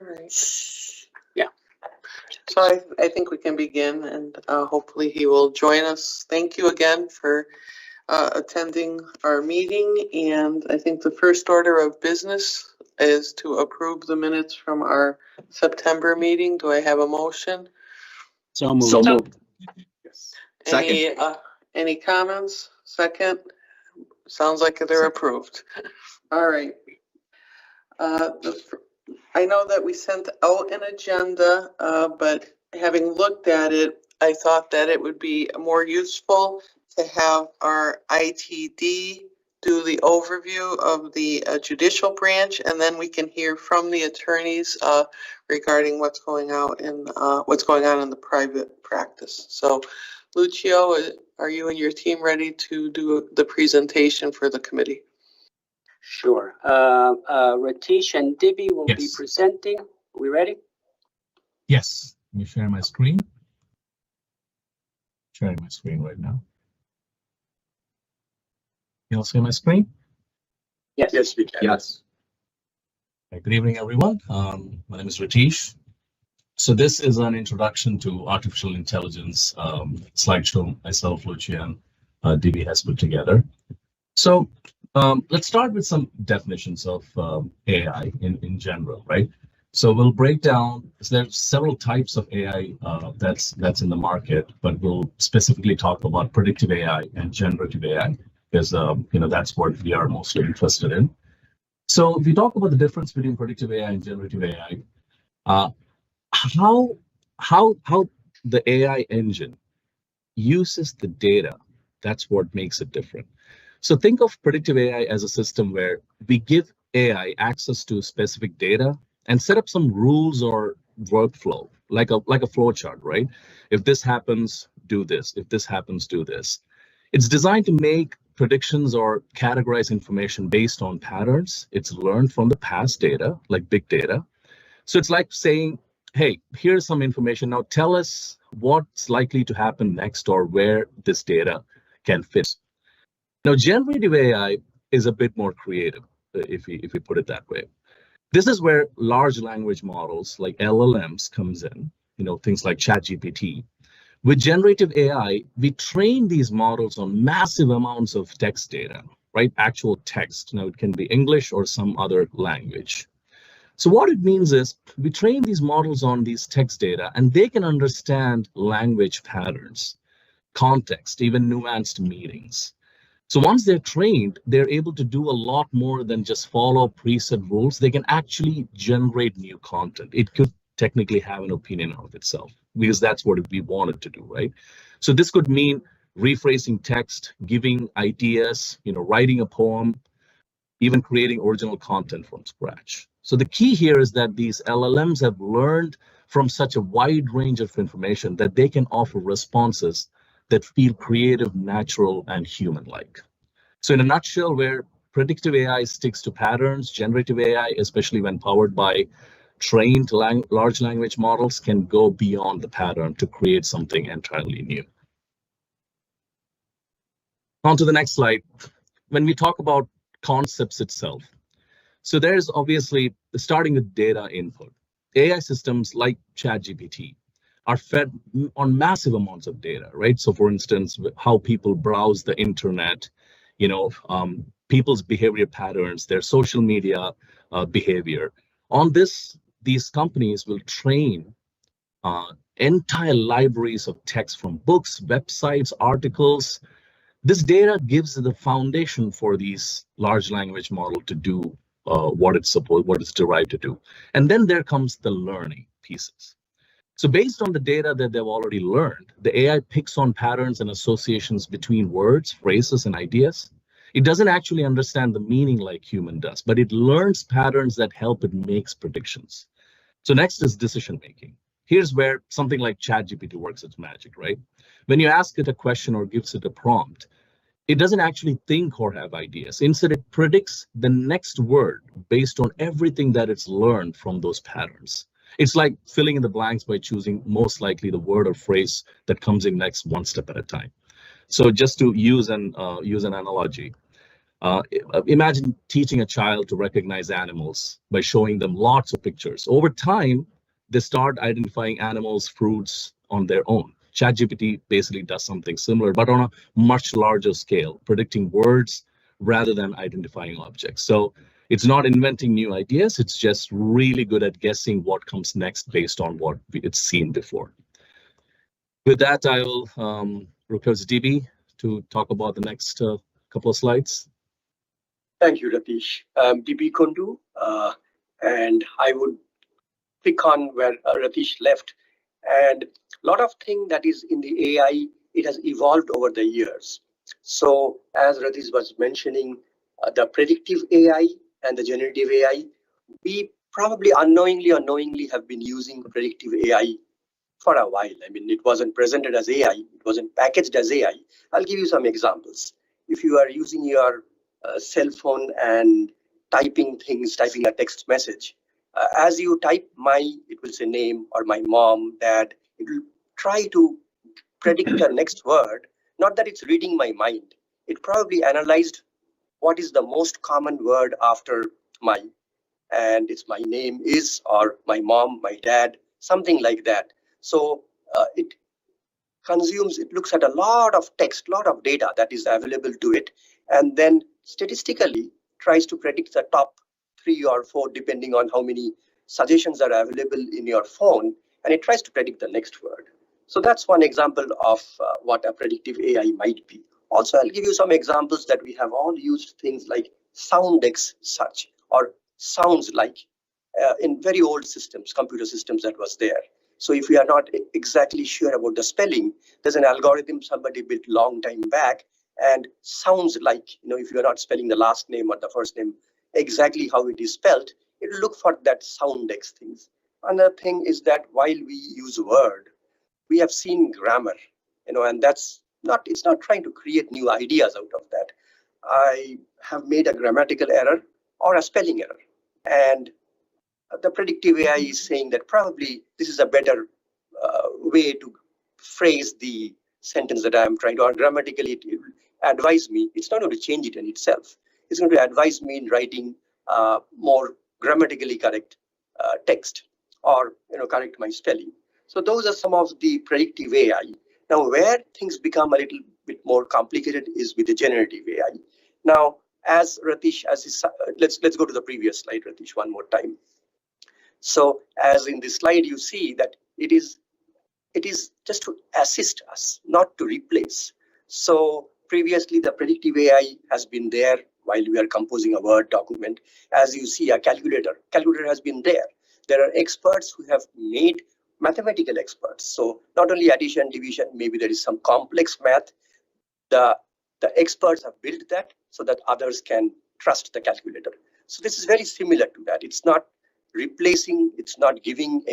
All right. Yeah. So I think we can begin, and hopefully he will join us. Thank you again for attending our meeting. And I think the first order of business is to approve the minutes from our September meeting. Do I have a motion? So moved. Yes. Any comments? Second? Sounds like they're approved. All right. I know that we sent out an agenda, but having looked at it, I thought that it would be more useful to have our ITD do the overview of the judicial branch, and then we can hear from the attorneys regarding what's going on in the private practice. So, Lucio, are you and your team ready to do the presentation for the committee? Sure. Ratish and Dibi will be presenting. Are we ready? Yes. Let me share my screen. Sharing my screen right now. You all see my screen? Yes. Yes, we can. Yes. Good evening, everyone. My name is Ratish. So this is an introduction to artificial intelligence slideshow myself, Lucian, Dibi has put together. So let's start with some definitions of AI in general, right? So we'll break down, there's several types of AI that's in the market, but we'll specifically talk about predictive AI and generative AI, because that's what we are mostly interested in. So if we talk about the difference between predictive AI and generative AI, how the AI engine uses the data, that's what makes it different. So think of predictive AI as a system where we give AI access to specific data and set up some rules or workflow, like a flow chart, right? If this happens, do this. If this happens, do this. It's designed to make predictions or categorize information based on patterns. It's learned from the past data, like big data. So it's like saying, hey, here's some information. Now tell us what's likely to happen next or where this data can fit. Now, generative AI is a bit more creative, if we put it that way. This is where large language models like LLMs comes in, things like ChatGPT. With generative AI, we train these models on massive amounts of text data, right? Actual text. Now, it can be English or some other language. So what it means is we train these models on these text data, and they can understand language patterns, context, even nuanced meanings. So once they're trained, they're able to do a lot more than just follow preset rules. They can actually generate new content. It could technically have an opinion of itself, because that's what we want it to do, right? So this could mean rephrasing text, giving ideas, writing a poem, even creating original content from scratch. So the key here is that these LLMs have learned from such a wide range of information that they can offer responses that feel creative, natural, and human-like. So in a nutshell, where predictive AI sticks to patterns, generative AI, especially when powered by trained large language models, can go beyond the pattern to create something entirely new. On to the next slide. When we talk about concepts itself, so there's obviously starting with data input. AI systems like ChatGPT are fed on massive amounts of data, right? So for instance, how people browse the internet, people's behavior patterns, their social media behavior. On this, these companies will train entire libraries of text from books, websites, articles. This data gives the foundation for these large language models to do what it's derived to do. And then there comes the learning pieces. So based on the data that they've already learned, the AI picks on patterns and associations between words, phrases, and ideas. It doesn't actually understand the meaning like human does, but it learns patterns that help it makes predictions. So next is decision making. Here's where something like ChatGPT works its magic, right? When you ask it a question or gives it a prompt, it doesn't actually think or have ideas. Instead, it predicts the next word based on everything that it's learned from those patterns. It's like filling in the blanks by choosing most likely the word or phrase that comes in next, one step at a time. So just to use an analogy, Imagine teaching a child to recognize animals by showing them lots of pictures. Over time, they start identifying animals, fruits on their own. ChatGPT basically does something similar, but on a much larger scale, predicting words rather than identifying objects. So it's not inventing new ideas, it's just really good at guessing what comes next based on what it's seen before. With that, I will request DB to talk about the next couple of slides. Thank you, Ratish. DB Kundu, and I would pick on where Ratish left. And a lot of things that is in the AI, it has evolved over the years. So as Ratish was mentioning, the predictive AI and the generative AI, we probably unknowingly or knowingly have been using predictive AI for a while. I mean, it wasn't presented as AI, it wasn't packaged as AI. I'll give you some examples. If you are using your cell phone and typing things, typing a text message, as you type it will say name or my mom, dad, it will try to predict the next word. Not that it's reading my mind. It probably analyzed what is the most common word after my, and it's my name is, or my mom, my dad, something like that. So it looks at a lot of text, lot of data that is available to it, and then statistically tries to predict the top 3 or 4 depending on how many suggestions are available in your phone, and it tries to predict the next word. So that's one example of what a predictive AI might be. Also, I'll give you some examples that we have all used, things like Soundex search or sounds like in very old systems, computer systems that was there. So if we are not exactly sure about the spelling, there's an algorithm somebody built long time back, and sounds like, if you're not spelling the last name or the first name exactly how it is spelled, it will look for that Soundex things. Another thing is that while we use Word, we have seen grammar, and it's not trying to create new ideas out of that. I have made a grammatical error or a spelling error, and the predictive AI is saying that probably this is a better way to phrase the sentence that I'm trying to, or grammatically it will advise me. It's not going to change it in itself. It's going to advise me in writing more grammatically correct text, or correct my spelling. So those are some of the predictive AI. Now, where things become a little bit more complicated is with the generative AI. Now, as Ratish, let's go to the previous slide, Ratish, one more time. So as in this slide, you see that it is just to assist us, not to replace. So previously, the predictive AI has been there while we are composing a Word document. As you see, a calculator has been there. There are experts who have made mathematical experts. So not only addition, division, maybe there is some complex math. The experts have built that so that others can trust the calculator. So this is very similar to that. It's not replacing, it's not giving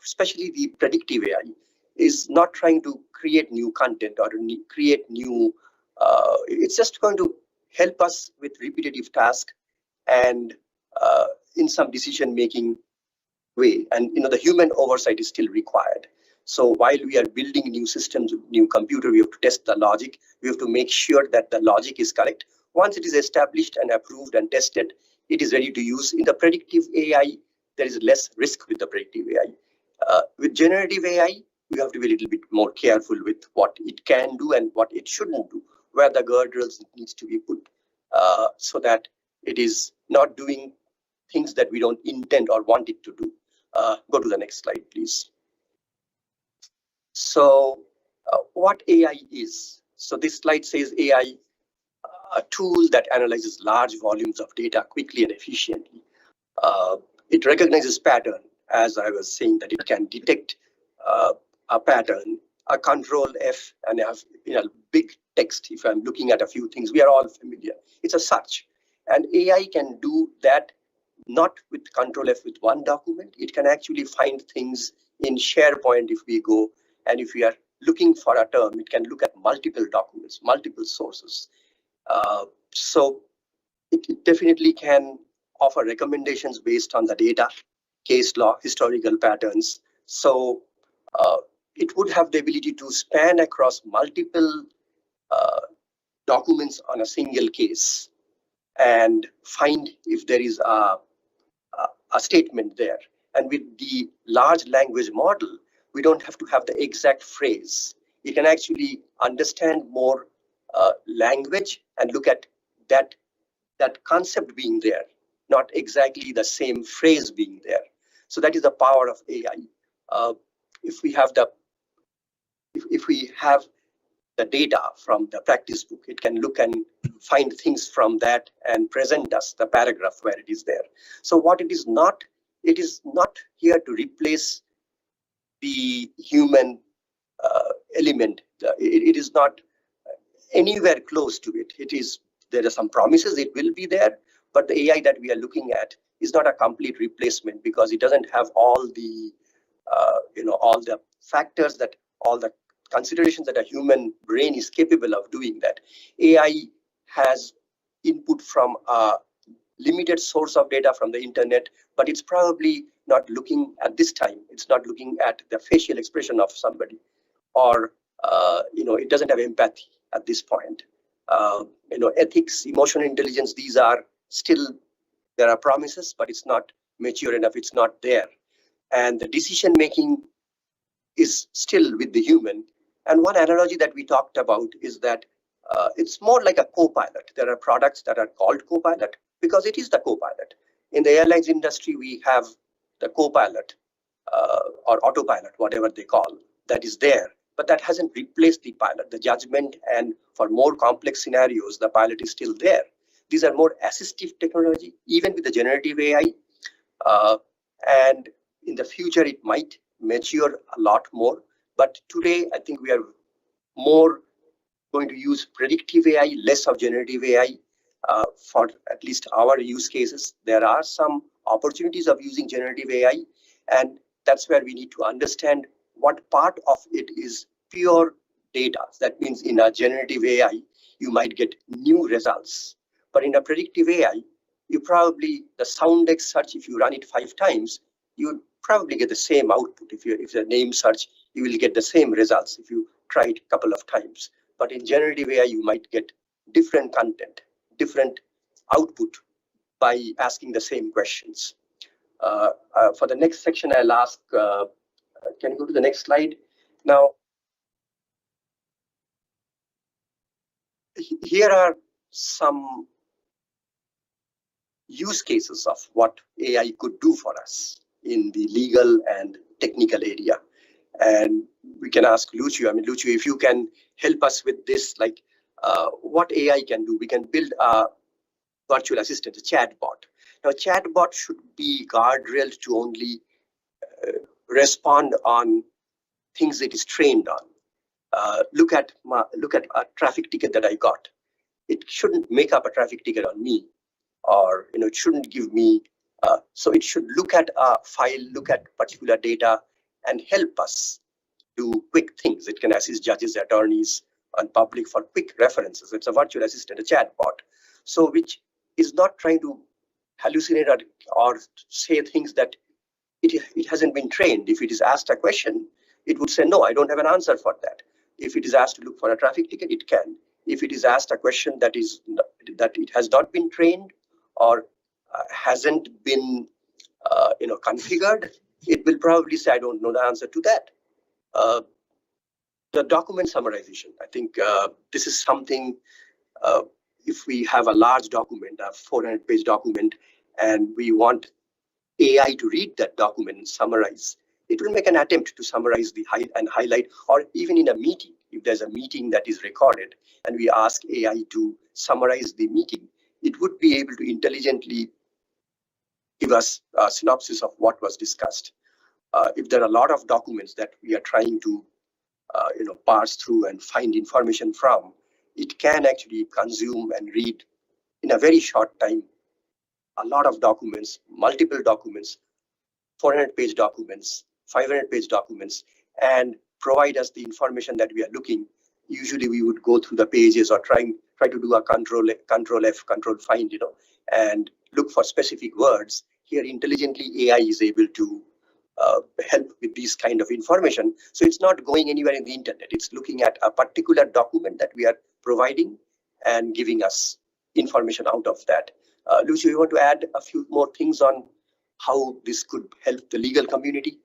especially the predictive AI is not trying to create new content or create new, it's just going to help us with repetitive tasks and in some decision-making way. And the human oversight is still required. So while we are building new systems, new computer, we have to test the logic. We have to make sure that the logic is correct. Once it is established and approved and tested, it is ready to use. In the predictive AI, there is less risk with the predictive AI. With generative AI, we have to be a little bit more careful with what it can do and what it shouldn't do, where the guardrails needs to be put so that it is not doing things that we don't intend or want it to do. Go to the next slide, please. So what AI is? So this slide says AI, a tool that analyzes large volumes of data quickly and efficiently. It recognizes pattern, as I was saying, that it can detect a pattern, a control F, and have big text. If I'm looking at a few things, we are all familiar. It's a search, and AI can do that not with control F with one document. It can actually find things in SharePoint if we go, and if we are looking for a term, it can look at multiple documents, multiple sources. So it definitely can offer recommendations based on the data, case law, historical patterns. So it would have the ability to span across multiple documents on a single case. and find if there is a statement there. And with the large language model, we don't have to have the exact phrase. It can actually understand more language and look at that concept being there, not exactly the same phrase being there. So that is the power of AI. If we have the data from the practice book, it can look and find things from that and present us the paragraph where it is there. So what it is not here to replace the human element. It is not anywhere close to it. There are some promises it will be there, but the AI that we are looking at is not a complete replacement, because it doesn't have all the all the factors, that all the considerations that a human brain is capable of doing that. AI has input from a limited source of data from the internet, but it's probably not looking at this time. It's not looking at the facial expression of somebody, or it doesn't have empathy at this point. Ethics, emotional intelligence, these are still, there are promises, but it's not mature enough. It's not there. And the decision making is still with the human. And one analogy that we talked about is that it's more like a co-pilot. There are products that are called co-pilot because it is the co-pilot. In the airlines industry, we have the co-pilot or autopilot, whatever they call, that is there. But that hasn't replaced the pilot. The judgment, and for more complex scenarios, the pilot is still there. These are more assistive technology, even with the generative AI. And in the future, it might mature a lot more. But today, I think we are more going to use predictive AI, less of generative AI for at least our use cases. There are some opportunities of using generative AI, and that's where we need to understand what part of it is pure data. That means in a generative AI, you might get new results. But in a predictive AI, you probably, the Soundex search, if you run it 5 times, you would probably get the same output. If the name search, you will get the same results if you try it a couple of times. But in generative AI, you might get different content, different output by asking the same questions. For the next section, I'll ask, can you go to the next slide? Now, here are some use cases of what AI could do for us in the legal and technical area. And we can ask Lucio. I mean, Lucio, if you can help us with this, like what AI can do. We can build a virtual assistant, a chatbot. Now, a chatbot should be guardrailed to only respond on things it is trained on. Look at a traffic ticket that I got. It shouldn't make up a traffic ticket on me, or it shouldn't give me. So it should look at a file, look at particular data, and help us do quick things. It can assist judges, attorneys, and public for quick references. It's a virtual assistant, a chatbot. So which is not trying to hallucinate or say things that it hasn't been trained. If it is asked a question, it would say, no, I don't have an answer for that. If it is asked to look for a traffic ticket, it can. If it is asked a question that it has not been trained or hasn't been configured, it will probably say, I don't know the answer to that. The document summarization, I think this is something, if we have a large document, a 400-page document, and we want AI to read that document and summarize, it will make an attempt to summarize and highlight, or even in a meeting, if there's a meeting that is recorded and we ask AI to summarize the meeting, it would be able to intelligently give us a synopsis of what was discussed. If there are a lot of documents that we are trying to parse through and find information from, it can actually consume and read in a very short time a lot of documents, multiple documents, 400-page documents, 500-page documents, and provide us the information that we are looking. Usually we would go through the pages or try to do a control F, control find, and look for specific words. Here, intelligently, AI is able to help with these kind of information. So it's not going anywhere in the internet. It's looking at a particular document that we are providing and giving us information out of that. Lucio, you want to add a few more things on how this could help the legal community?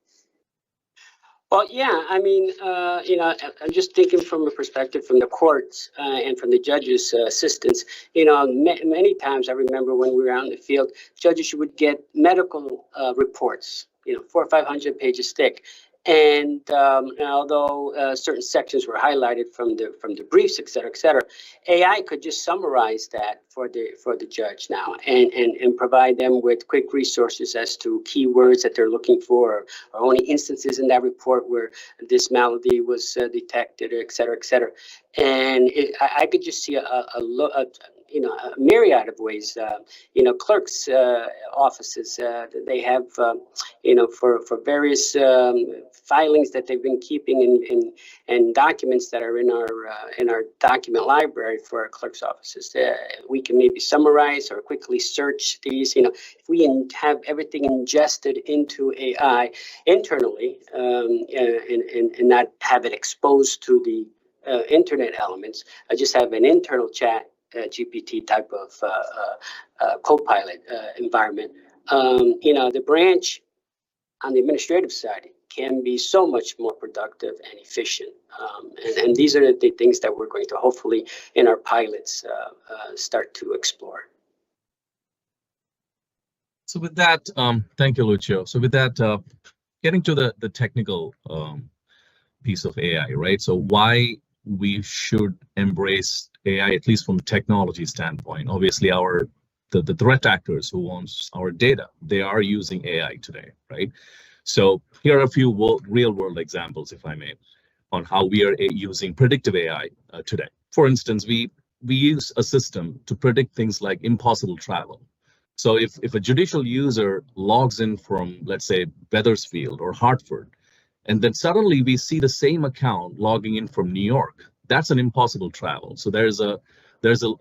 Well, yeah, I mean, I'm just thinking from a perspective from the courts and from the judges' assistants. Many times I remember when we were out in the field, judges would get medical reports, 400 or 500 pages thick. And although certain sections were highlighted from the briefs, et cetera, AI could just summarize that for the judge now and provide them with quick resources as to keywords that they're looking for, or only instances in that report where this malady was detected, et cetera, et cetera. And I could just see a myriad of ways. Clerks' offices, they have, for various filings that they've been keeping and documents that are in our document library for our clerks' offices. We can maybe summarize or quickly search these. If we have everything ingested into AI internally and not have it exposed to the internet elements, I just have an internal chat GPT type of Copilot environment. The branch on the administrative side can be so much more productive and efficient. And these are the things that we're going to hopefully in our pilots start to explore. So with that, thank you, Lucio. So with that, getting to the technical piece of AI, right? So why we should embrace AI, at least from a technology standpoint. Obviously, the threat actors who wants our data, they are using AI today, right? So here are a few real world examples, if I may, on how we are using predictive AI today. For instance, we use a system to predict things like impossible travel. So if a judicial user logs in from, let's say, Wethersfield or Hartford, and then suddenly we see the same account logging in from New York, that's an impossible travel. So there's a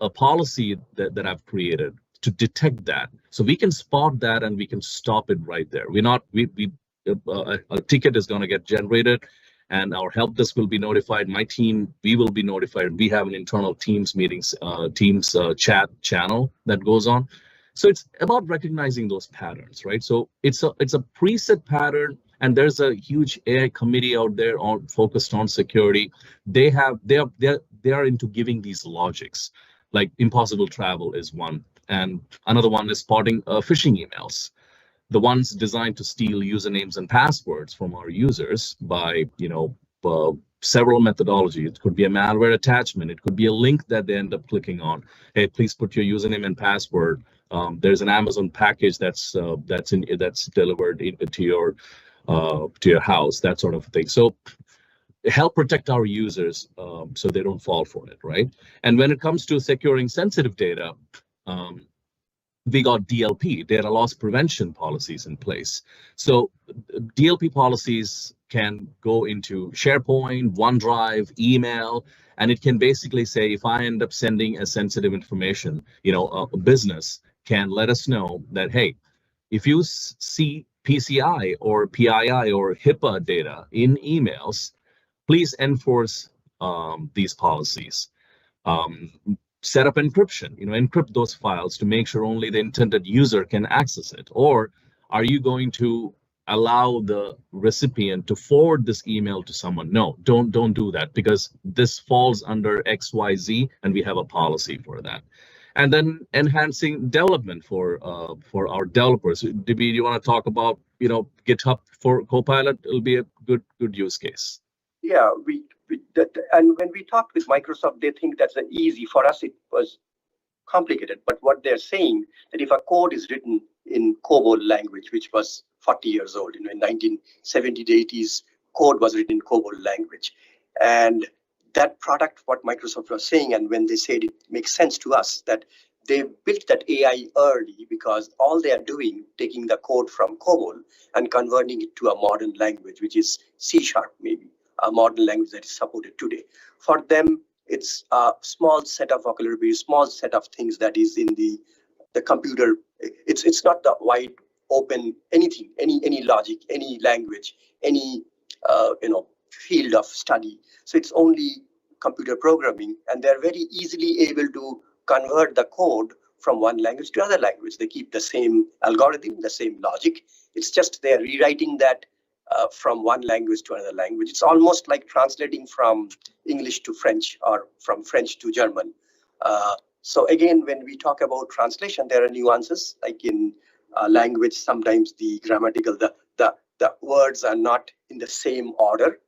policy that I've created to detect that. So we can spot that and we can stop it right there. A ticket is going to get generated and our help desk will be notified. My team, we will be notified. We have an internal Teams meetings, Teams chat channel that goes on. So it's about recognizing those patterns, right? So it's a preset pattern. And there's a huge AI committee out there focused on security. They are into giving these logics, like impossible travel is one, and another one is spotting phishing emails, the ones designed to steal usernames and passwords from our users by several methodologies. It could be a malware attachment. It could be a link that they end up clicking on. Hey, please put your username and password. There's an Amazon package that's delivered to your house, that sort of thing. So help protect our users so they don't fall for it, right? And when it comes to securing sensitive data, we got DLP, data loss prevention policies in place. So DLP policies can go into SharePoint, OneDrive, email, and it can basically say, if I end up sending a sensitive information, a business can let us know that, hey, if you see PCI or PII or HIPAA data in emails, please enforce these policies. Set up encryption, encrypt those files to make sure only the intended user can access it. Or are you going to allow the recipient to forward this email to someone? No, don't do that, because this falls under XYZ and we have a policy for that. And then enhancing development for our developers. DB, do you want to talk about GitHub for Copilot? It'll be a good use case. Yeah, and when we talked with Microsoft, they think that's easy. For us, it was complicated. But what they're saying, that if a code is written in COBOL language, which was 40 years old, in 1970s, 80s, code was written in COBOL language, and that product, what Microsoft was saying, and when they said it makes sense to us, that they built that AI early because all they are doing, taking the code from COBOL and converting it to a modern language, which is C# maybe, a modern language that is supported today. For them, it's a small set of vocabulary, small set of things that is in the computer. It's not the wide open anything, any logic, any language, any field of study. So it's only computer programming, and they're very easily able to convert the code from one language to another language. They keep the same algorithm, the same logic. It's just they're rewriting that from one language to another language. It's almost like translating from English to French or from French to German. So again, when we talk about translation, there are nuances. Like in language, sometimes the grammatical, the words are not in the same order.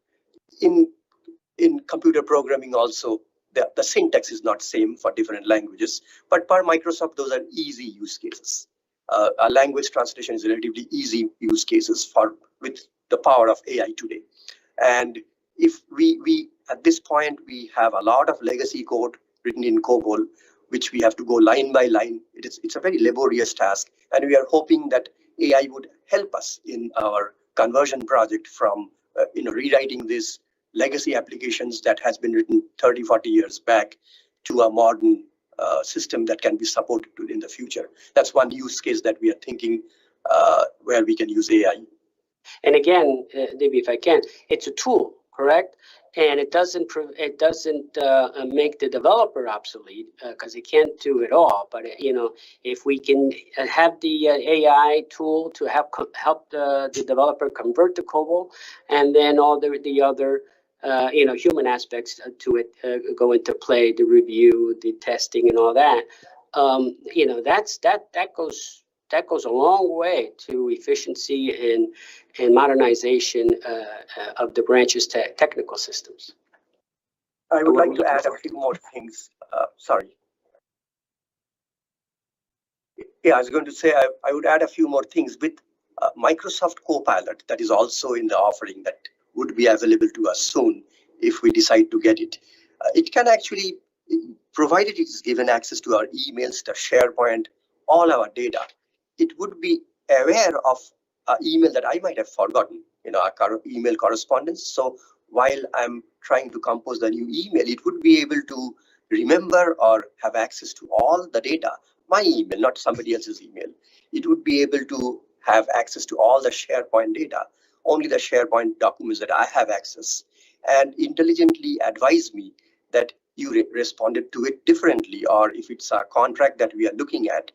In computer programming also, the syntax is not same for different languages. But per Microsoft, those are easy use cases. A language translation is relatively easy use cases with the power of AI today. And if we at this point, we have a lot of legacy code written in COBOL, which we have to go line by line. It's a very laborious task. And we are hoping that AI would help us in our conversion project from rewriting these legacy applications that has been written 30, 40 years back to a modern system that can be supported in the future. That's one use case that we are thinking where we can use AI. And again, Debbie, if I can, it's a tool, correct? And it doesn't make the developer obsolete because it can't do it all. But if we can have the AI tool to help the developer convert to COBOL, and then all the other human aspects to it go into play, the review, the testing, and all that. That goes a long way to efficiency and modernization of the branch's technical systems. I would like to add a few more things. Sorry. Yeah, I was going to say I would add a few more things with Microsoft Copilot that is also in the offering that would be available to us soon if we decide to get it. It can actually, provided it is given access to our emails, to SharePoint, all our data, it would be aware of an email that I might have forgotten, our email correspondence. So while I'm trying to compose the new email, it would be able to remember or have access to all the data, my email, not somebody else's email. It would be able to have access to all the SharePoint data, only the SharePoint documents that I have access, and intelligently advise me that you responded to it differently, or if it's a contract that we are looking at,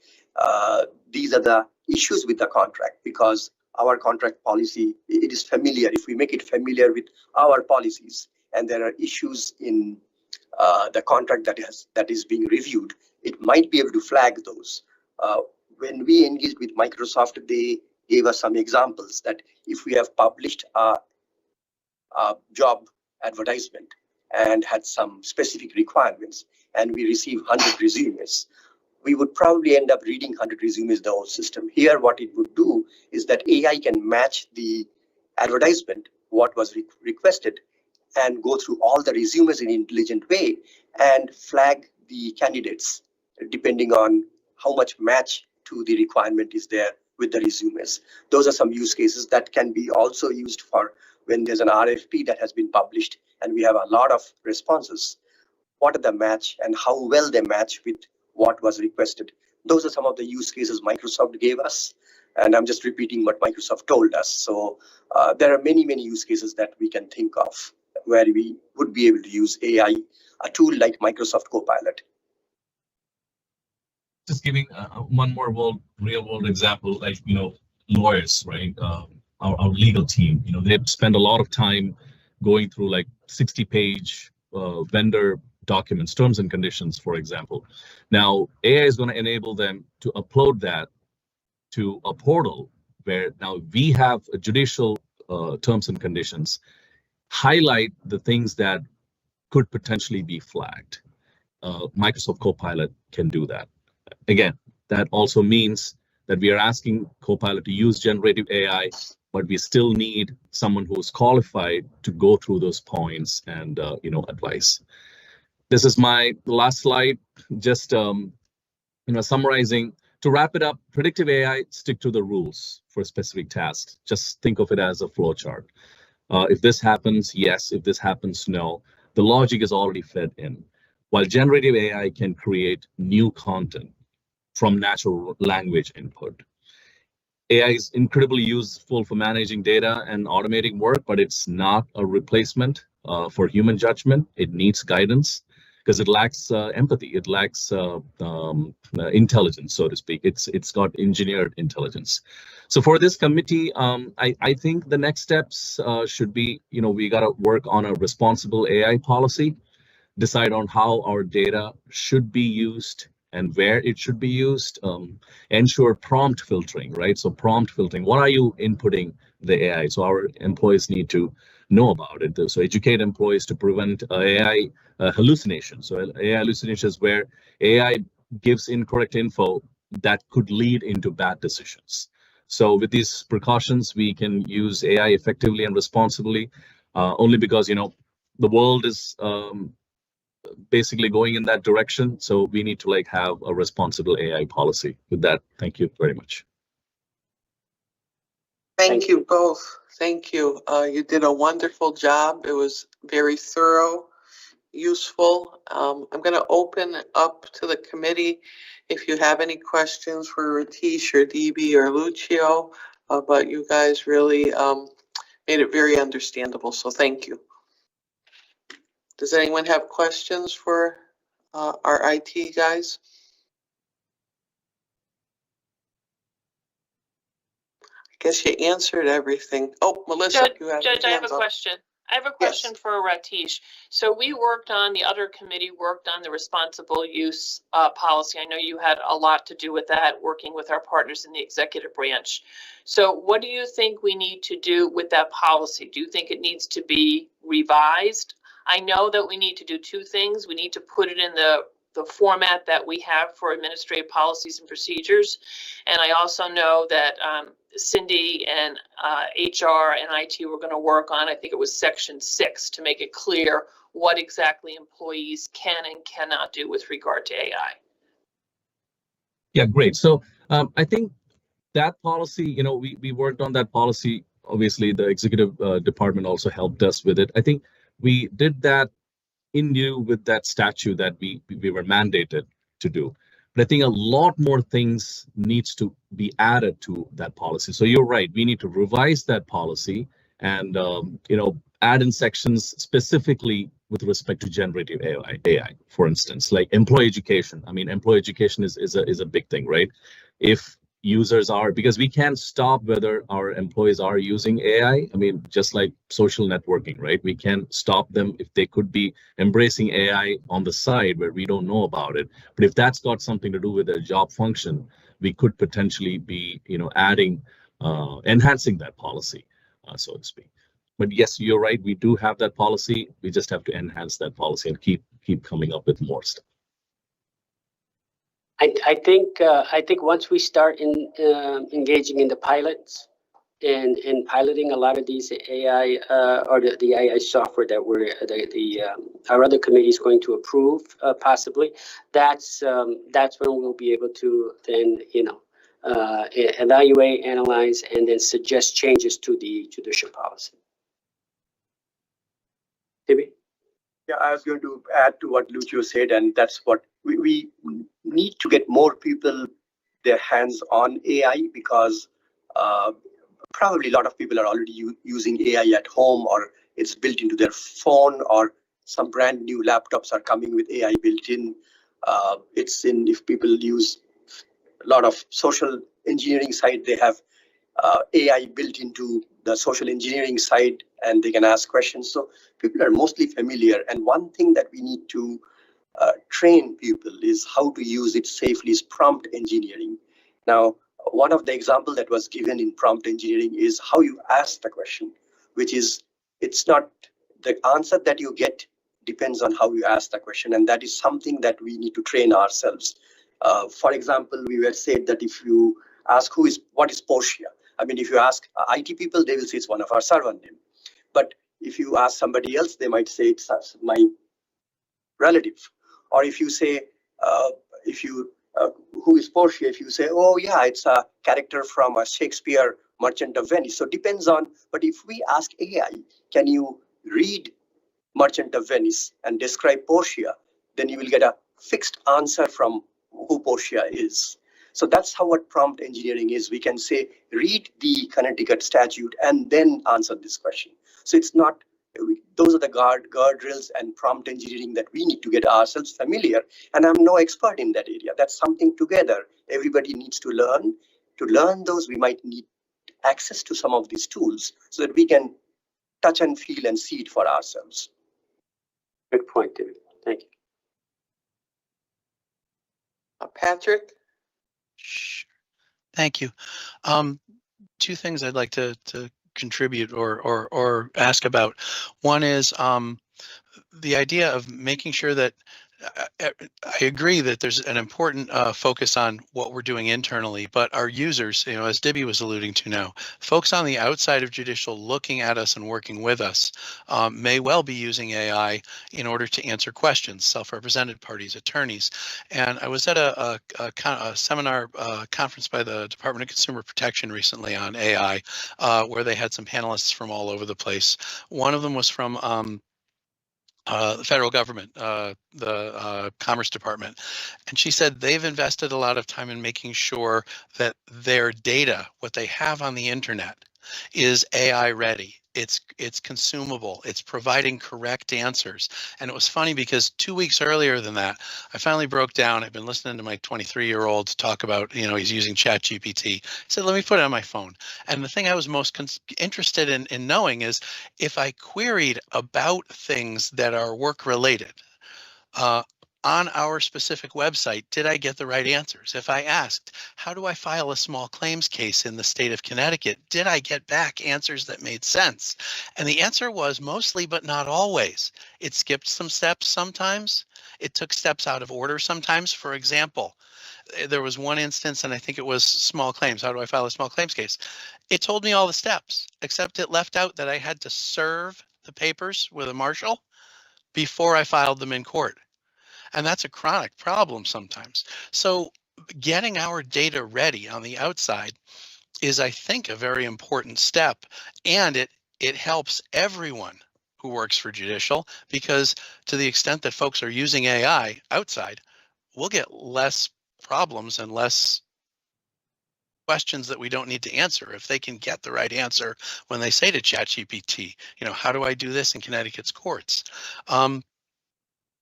these are the issues with the contract, because our contract policy, it is familiar. If we make it familiar with our policies and there are issues in the contract that is being reviewed, it might be able to flag those. When we engaged with Microsoft, they gave us some examples that if we have published a job advertisement and had some specific requirements and we receive 100 resumes, we would probably end up reading 100 resumes the whole system. Here, what it would do is that AI can match the advertisement, what was requested, and go through all the resumes in an intelligent way and flag the candidates depending on how much match to the requirement is there with the resumes. Those are some use cases that can be also used for when there's an RFP that has been published and we have a lot of responses. What are the match and how well they match with what was requested? Those are some of the use cases Microsoft gave us, and I'm just repeating what Microsoft told us. So there are many use cases that we can think of where we would be able to use AI, a tool like Microsoft Copilot. Just giving one more real world example, like lawyers, right? Our legal team, they spend a lot of time going through like 60-page vendor documents, terms and conditions, for example. Now, AI is going to enable them to upload that to a portal where now we have a judicial terms and conditions, highlight the things that could potentially be flagged. Microsoft Copilot can do that. Again, that also means that we are asking Copilot to use generative AI, but we still need someone who's qualified to go through those points and advise. This is my last slide, just summarizing. To wrap it up, predictive AI stick to the rules for specific tasks. Just think of it as a flow chart. If this happens, yes. If this happens, no. The logic is already fed in. While generative AI can create new content from natural language input. AI is incredibly useful for managing data and automating work, but it's not a replacement for human judgment. It needs guidance. because it lacks empathy, it lacks intelligence, so to speak. It's got engineered intelligence. So for this committee, I think the next steps should be, we got to work on a responsible AI policy, decide on how our data should be used and where it should be used, ensure prompt filtering, right? So prompt filtering, what are you inputting the AI? So our employees need to know about it. So educate employees to prevent AI hallucination. So AI hallucination is where AI gives incorrect info that could lead into bad decisions. So with these precautions, we can use AI effectively and responsibly, only because, the world is basically going in that direction. So we need to have a responsible AI policy. With that, thank you very much. Thank you both. Thank you. You did a wonderful job. It was very thorough, useful. I'm going to open it up to the committee if you have any questions for Ratish or DB or Lucio, but you guys really made it very understandable. So thank you. Does anyone have questions for our IT guys? I guess you answered everything. Oh, Melissa, Judge, I have a question. I have a question for Ratish. So we the other committee worked on the responsible use policy. I know you had a lot to do with that, working with our partners in the executive branch. So what do you think we need to do with that policy? Do you think it needs to be revised? I know that we need to do two things. We need to put it in the format that we have for administrative policies and procedures. And I also know that Cindy and HR and IT were going to work on, I think it was section 6, to make it clear what exactly employees can and cannot do with regard to AI. Yeah, great. So I think that policy, we worked on that policy. Obviously, the executive department also helped us with it. I think we did that in lieu with that statute that we were mandated to do. But I think a lot more things needs to be added to that policy. So you're right, we need to revise that policy and add in sections specifically with respect to generative AI, for instance, like employee education. I mean, employee education is a big thing, right? If users are, because we can't stop whether our employees are using AI. I mean, just like social networking, right? We can't stop them if they could be embracing AI on the side where we don't know about it. But if that's got something to do with their job function, we could potentially be, adding, enhancing that policy, so to speak. But yes, you're right. We do have that policy. We just have to enhance that policy and keep coming up with more stuff. I think once we start engaging in the pilots and piloting a lot of these AI or the AI software that our other committee is going to approve, possibly, that's when we'll be able to then evaluate, analyze, and then suggest changes to the SHIP policy. Maybe? Yeah, I was going to add to what Lucio said, and that's what we need to get more people their hands on AI, because probably a lot of people are already using AI at home, or it's built into their phone, or some brand new laptops are coming with AI built in. If people use a lot of social engineering side, they have AI built into the social engineering side, and they can ask questions. So people are mostly familiar. And one thing that we need to train people is how to use it safely is prompt engineering. Now, one of the examples that was given in prompt engineering is how you ask the question, which is, it's not the answer that you get depends on how you ask the question. And that is something that we need to train ourselves. For example, we were said that if you ask what is Portia? I mean, if you ask IT people, they will say it's one of our server name. But if you ask somebody else, they might say it's my relative. Or if you say, who is Portia? If you say, oh yeah, it's a character from a Shakespeare Merchant of Venice. So it depends on, but if we ask AI, can you read Merchant of Venice and describe Portia? Then you will get a fixed answer from who Portia is. So that's how what prompt engineering is. We can say, read the Connecticut statute and then answer this question. So it's not, those are the guardrails and prompt engineering that we need to get ourselves familiar. And I'm no expert in that area. That's something together everybody needs to learn. To learn those, we might need access to some of these tools so that we can touch and feel and see it for ourselves. Good point, David. Thank you. Patrick? Sure. Thank you. Two things I'd like to contribute or ask about. One is the idea of making sure that I agree that there's an important focus on what we're doing internally, but our users, as Dibby was alluding to now, folks on the outside of judicial looking at us and working with us may well be using AI in order to answer questions, self-represented parties, attorneys. And I was at a seminar conference by the Department of Consumer Protection recently on AI, where they had some panelists from all over the place. One of them was from the federal government, the Commerce Department. And she said they've invested a lot of time in making sure that their data, what they have on the internet, is AI ready. It's consumable. It's providing correct answers. And it was funny because 2 weeks earlier than that, I finally broke down. I've been listening to my 23-year-old talk about, he's using ChatGPT. I said, let me put it on my phone. And the thing I was most interested in knowing is if I queried about things that are work related, on our specific website, did I get the right answers? If I asked, how do I file a small claims case in the state of Connecticut? Did I get back answers that made sense? And the answer was mostly, but not always. It skipped some steps sometimes. It took steps out of order sometimes. For example, there was one instance, and I think it was small claims. How do I file a small claims case? It told me all the steps, except it left out that I had to serve the papers with a marshal before I filed them in court. And that's a chronic problem sometimes. So getting our data ready on the outside is, I think, a very important step. And it helps everyone who works for judicial, because to the extent that folks are using AI outside, we'll get less problems and less questions that we don't need to answer if they can get the right answer when they say to ChatGPT, how do I do this in Connecticut's courts?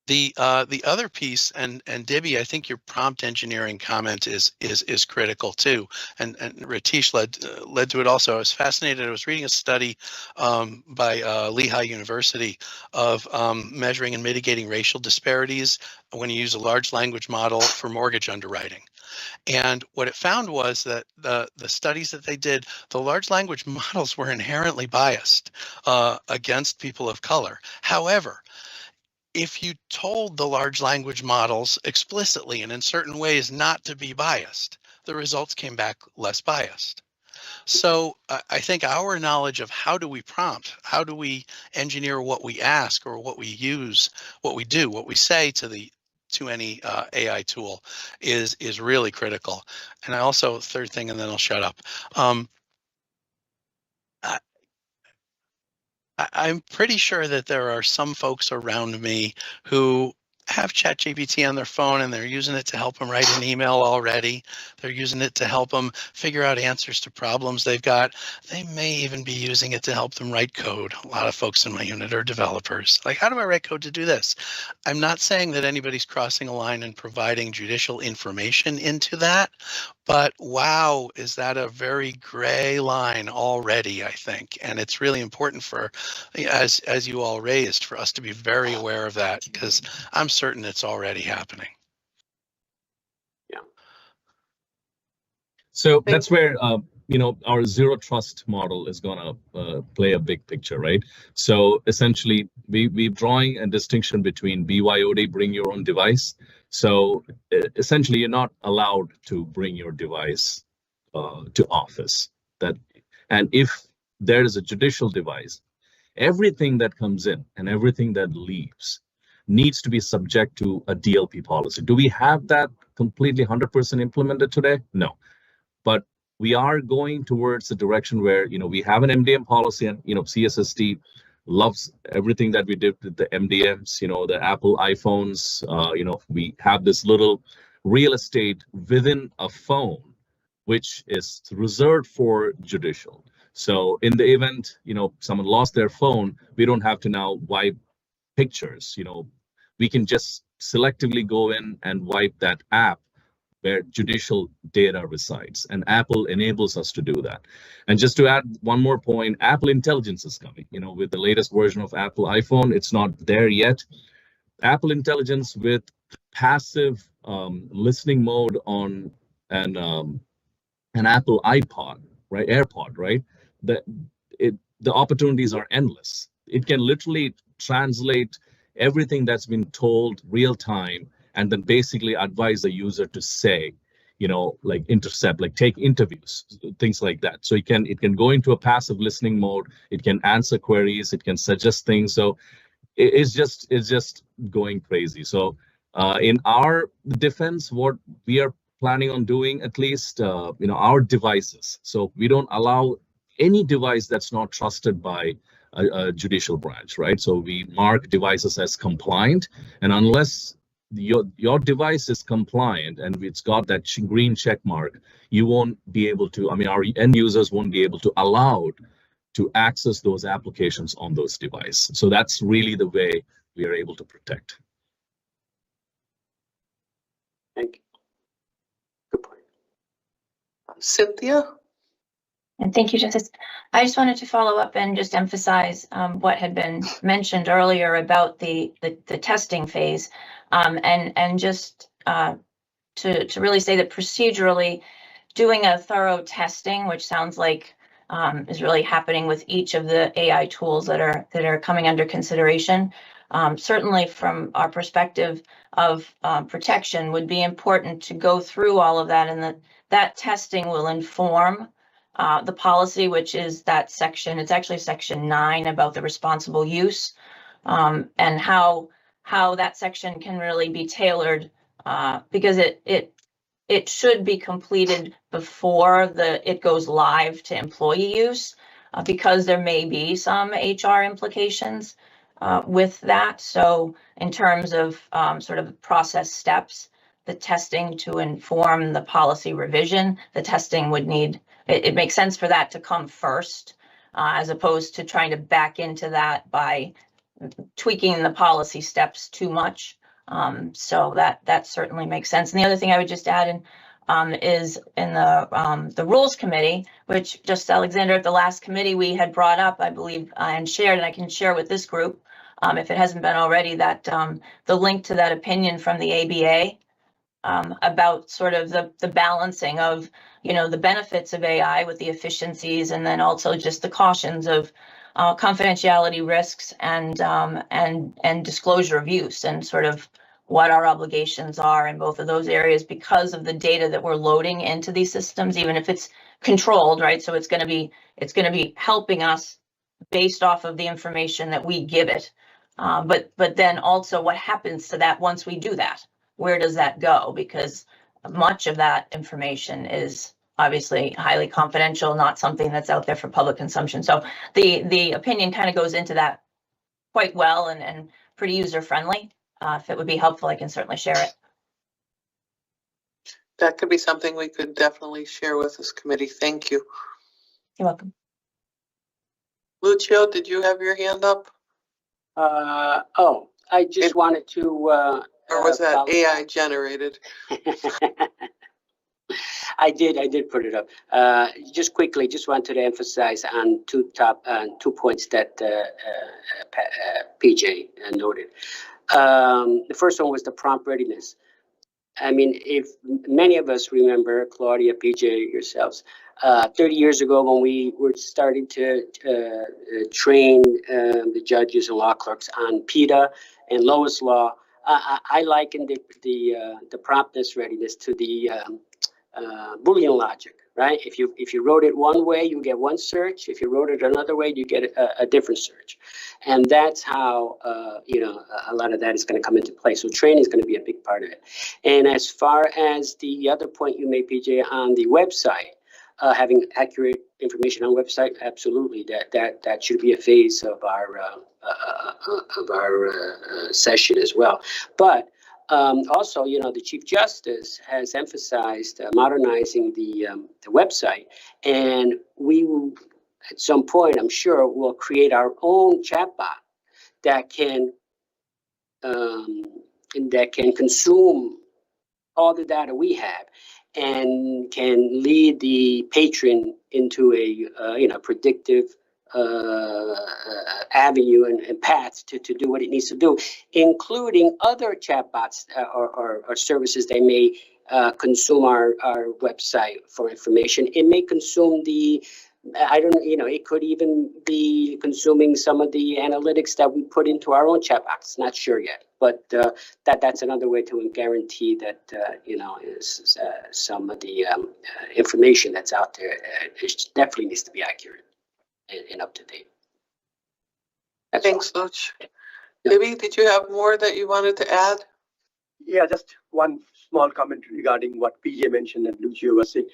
The other piece, and Dibby, I think your prompt engineering comment is critical too, and Ratish led to it also. I was fascinated. I was reading a study by Lehigh University of measuring and mitigating racial disparities when you use a large language model for mortgage underwriting. And what it found was that the studies that they did, the large language models were inherently biased against people of color. However, if you told the large language models explicitly and in certain ways not to be biased, the results came back less biased. So I think our knowledge of how do we prompt, how do we engineer what we ask or what we use, what we do, what we say to any AI tool is really critical. And I also, third thing, and then I'll shut up. I'm pretty sure that there are some folks around me who have ChatGPT on their phone and they're using it to help them write an email already. They're using it to help them figure out answers to problems they've got. They may even be using it to help them write code. A lot of folks in my unit are developers. Like, how do I write code to do this? I'm not saying that anybody's crossing a line and providing judicial information into that, but wow, is that a very gray line already, I think. And it's really important for, as you all raised, for us to be very aware of that, because I'm certain it's already happening. Yeah. So that's where our zero trust model is going to play a big picture, right? So essentially, we're drawing a distinction between BYOD, bring your own device. So essentially, you're not allowed to bring your device to office. And if there is a judicial device, everything that comes in and everything that leaves needs to be subject to a DLP policy. Do we have that completely 100% implemented today? No, but we are going towards the direction where, we have an MDM policy, and, CSSD loves everything that we did with the MDMs, the Apple iPhones. We have this little real estate within a phone, which is reserved for judicial. So in the event, someone lost their phone, we don't have to now wipe pictures. We can just selectively go in and wipe that app where judicial data resides, and Apple enables us to do that. And just to add one more point, Apple Intelligence is coming. With the latest version of Apple iPhone, it's not there yet. Apple Intelligence with passive listening mode on an Apple iPod, right? AirPod, right? The opportunities are endless. It can literally translate everything that's been told real time, and then basically advise the user to say, like intercept, like take interviews, things like that. So it can go into a passive listening mode. It can answer queries. It can suggest things. So it's just going crazy. So in our defense, what we are planning on doing, at least, our devices. So we don't allow any device that's not trusted by a judicial branch, right? So we mark devices as compliant, and unless your device is compliant and it's got that green check mark, you won't be able to, our end users won't be able to allow to access those applications on those devices. So that's really the way we are able to protect. Thank you. Good point. Cynthia? And thank you, Justice. I just wanted to follow up and just emphasize what had been mentioned earlier about the testing phase, and just to really say that procedurally, doing a thorough testing, which sounds like is really happening with each of the AI tools that are coming under consideration. Certainly, from our perspective of protection, would be important to go through all of that, and that testing will inform the policy, which is that section. It's actually section 9 about the responsible use, and how that section can really be tailored, because it should be completed before it goes live to employee use, because there may be some HR implications with that. So in terms of sort of process steps, the testing to inform the policy revision, the testing would need, it makes sense for that to come first, as opposed to trying to back into that by tweaking the policy steps too much. So that certainly makes sense. And the other thing I would just add in is in the Rules Committee, which Justice Alexander at the last committee we had brought up, I believe, and shared, and I can share with this group, if it hasn't been already, that the link to that opinion from the ABA about sort of the balancing of, the benefits of AI with the efficiencies, and then also just the cautions of confidentiality risks and disclosure of use, and sort of what our obligations are in both of those areas because of the data that we're loading into these systems, even if it's controlled, right? So it's going to be helping us based off of the information that we give it. But then also what happens to that once we do that? Where does that go? Because much of that information is obviously highly confidential, not something that's out there for public consumption. So the opinion kind of goes into that quite well and pretty user friendly. If it would be helpful, I can certainly share it. That could be something we could definitely share with this committee. Thank you. You're welcome. Lucio, did you have your hand up? I just wanted to. Or was that AI generated? I did put it up. Just quickly, just wanted to emphasize on two points that PJ noted. The first one was the prompt readiness. I mean, if many of us remember, Claudia, PJ, yourselves, 30 years ago when we were starting to train the judges and law clerks on PETA and Lois Law, I likened the promptness readiness to the Boolean logic, right? If you wrote it one way, you get one search. If you wrote it another way, you get a different search. And that's how, a lot of that is going to come into play. So training is going to be a big part of it. And as far as the other point you made, PJ, on the website, having accurate information on website, absolutely, that should be a phase of our session as well. But also, the Chief Justice has emphasized modernizing the website, and we will at some point, I'm sure we'll create our own chatbot that can consume all the data we have and can lead the patron into a predictive avenue and path to do what it needs to do, including other chatbots or services that may consume our website for information. It may consume it could even be consuming some of the analytics that we put into our own chatbots. Not sure yet, but that's another way to guarantee that is some of the information that's out there definitely needs to be accurate and up to date. Thanks, Luch. Libby, did you have more that you wanted to add? Yeah, just one small comment regarding what PJ mentioned and Lucio was saying.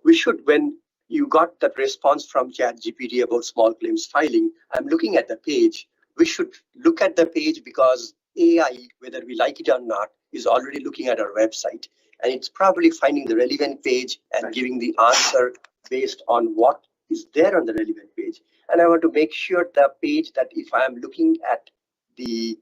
We should, when you got that response from ChatGPT about small claims filing, I'm looking at the page. We should look at the page because AI, whether we like it or not, is already looking at our website. And it's probably finding the relevant page and giving the answer based on what is there on the relevant page. And I want to make sure the page that if I am looking at the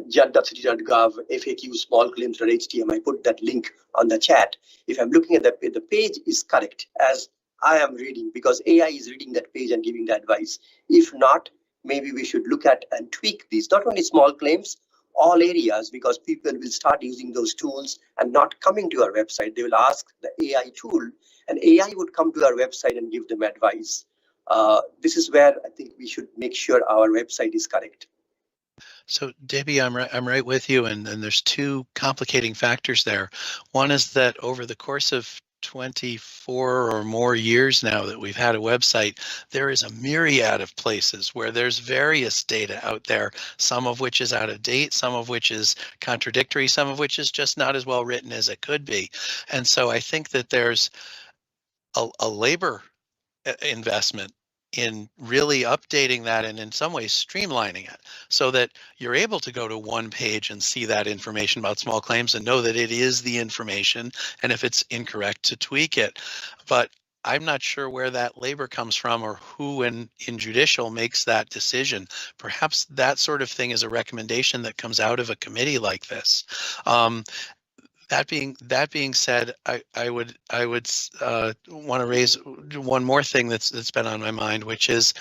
jud.city.gov FAQ small claims.htm, I put that link on the chat. If I'm looking at the page is correct as I am reading, because AI is reading that page and giving the advice. If not, maybe we should look at and tweak these, not only small claims, all areas, because people will start using those tools and not coming to our website. They will ask the AI tool, and AI would come to our website and give them advice. This is where I think we should make sure our website is correct. So Debbie, I'm right with you, and there's two complicating factors there. One is that over the course of 24 or more years now that we've had a website, there is a myriad of places where there's various data out there, some of which is out of date, some of which is contradictory, some of which is just not as well written as it could be. And so I think that there's a labor investment in really updating that and in some ways streamlining it so that you're able to go to one page and see that information about small claims and know that it is the information, and if it's incorrect, to tweak it. But I'm not sure where that labor comes from or who in judicial makes that decision. Perhaps that sort of thing is a recommendation that comes out of a committee like this. That being said, I would want to raise one more thing that's been on my mind, which is